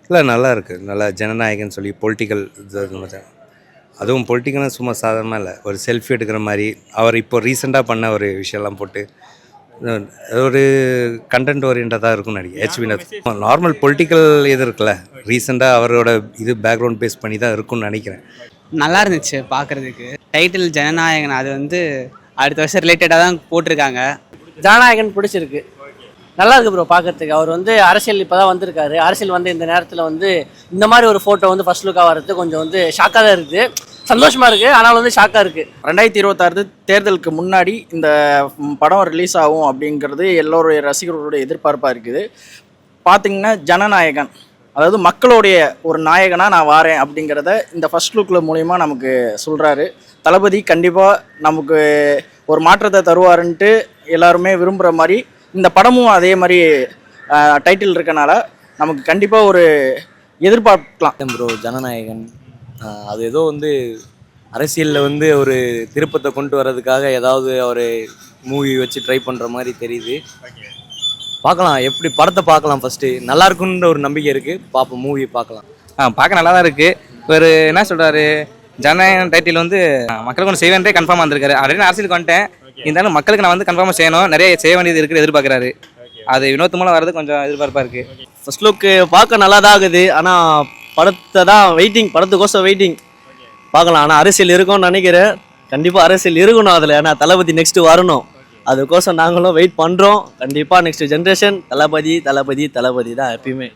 இல்லை நல்லா இருக்குது, நல்லா ஜனநாயகன்னு சொல்லி பொலிட்டிக்கல் இது. அதுவும் பொலிட்டிக்கல்னு சும்மா சாதாரணமாக இல்லை, ஒரு செல்ஃபி எடுக்கிற மாதிரி அவர் இப்போ ரீசெண்டாக பண்ண ஒரு விஷயம்லாம் போட்டு ஒரு கண்டென்ட் ஓரியன்டாக இருக்கும்னு நினைக்கிறேன். ஹெச்பி நார்மல் பொலிட்டிக்கல் இது இருக்குல்ல, ரீசெண்டாக அவரோட இது பேக்ரவுண்ட் பேஸ் பண்ணி தான் இருக்கும்னு நினைக்கிறேன். நல்லா இருந்துச்சு பார்க்குறதுக்கு. டைட்டில் ஜனநாயகன், அது வந்து அடுத்த வருஷம் ரிலேட்டடாக தான் போட்டிருக்காங்க. ஜனநாயகன் பிடிச்சிருக்கு, நல்லா இருக்கு ப்ரோ பார்க்கறதுக்கு. அவர் வந்து அரசியல் இப்போ தான் வந்திருக்காரு. அரசியல் வந்து இந்த நேரத்தில் வந்து இந்த மாதிரி ஒரு ஃபோட்டோ வந்து ஃபர்ஸ்ட் லுக்காக வர்றது கொஞ்சம் வந்து ஷாக்காக தான் இருக்குது. சந்தோஷமாக இருக்குது, ஆனால் வந்து ஷாக்காக இருக்குது. 2026 தேர்தலுக்கு முன்னாடி இந்த படம் ரிலீஸ் ஆகும் அப்படிங்கிறது எல்லோருடைய ரசிகர்களுடைய எதிர்பார்ப்பாக இருக்குது. பார்த்திங்கன்னா ஜனநாயகன், அதாவது மக்களுடைய ஒரு நாயகனாக நான் வாரேன் அப்படிங்கிறத இந்த ஃபர்ஸ்ட் லுக்கில் மூலிமா நமக்கு சொல்கிறாரு. தளபதி கண்டிப்பாக நமக்கு ஒரு மாற்றத்தை தருவாருன்ட்டு எல்லாருமே விரும்புகிற மாதிரி இந்த படமும் அதே மாதிரி டைட்டில் இருக்கனால நமக்கு கண்டிப்பாக ஒரு எதிர்பார்க்கலாம். ப்ரோ ஜனநாயகன் அது ஏதோ வந்து அரசியலில் வந்து ஒரு திருப்பத்தை கொண்டு வர்றதுக்காக ஏதாவது ஒரு மூவி வச்சு ட்ரை பண்ணுற மாதிரி தெரியுது. பார்க்கலாம், எப்படி படத்தை பார்க்கலாம். ஃபஸ்ட்டு நல்லா இருக்குன்ற ஒரு நம்பிக்கை இருக்குது, பார்ப்போம், மூவி பார்க்கலாம். பார்க்க நல்லா தான் இருக்குது. ஒரு என்ன சொல்கிறாரு, ஜனநாயகன் டைட்டில் வந்து மக்களுக்கு ஒன்று செய்ய வேண்டியதே கன்ஃபார்மாக வந்திருக்காரு. ஆல்ரெடி அரசியலுக்கு வந்துட்டேன், இருந்தாலும் மக்களுக்கு நான் வந்து கன்ஃபார்மாக செய்யணும், நிறைய செய்ய வேண்டியது இருக்குது எதிர்பார்க்குறாரு. அது வினோத் மூலம் வர்றது கொஞ்சம் எதிர்பார்ப்பாக இருக்குது. ஃபர்ஸ்ட் லுக்கு பார்க்க நல்லா தான் ஆகுது, ஆனால் படத்தை தான் வெயிட்டிங், படத்துக்கோசம் வெயிட்டிங். பார்க்கலாம், ஆனால் அரசியல் இருக்கும்னு நினைக்கிறேன். கண்டிப்பாக அரசியல் இருக்கணும் அதில், ஏன்னா தளபதி நெக்ஸ்ட்டு வரணும். அதுக்கோசம் நாங்களும் வெயிட் பண்ணுறோம். கண்டிப்பாக நெக்ஸ்ட் ஜென்ரேஷன் தளபதி தளபதி தளபதி தான் எப்பயுமே.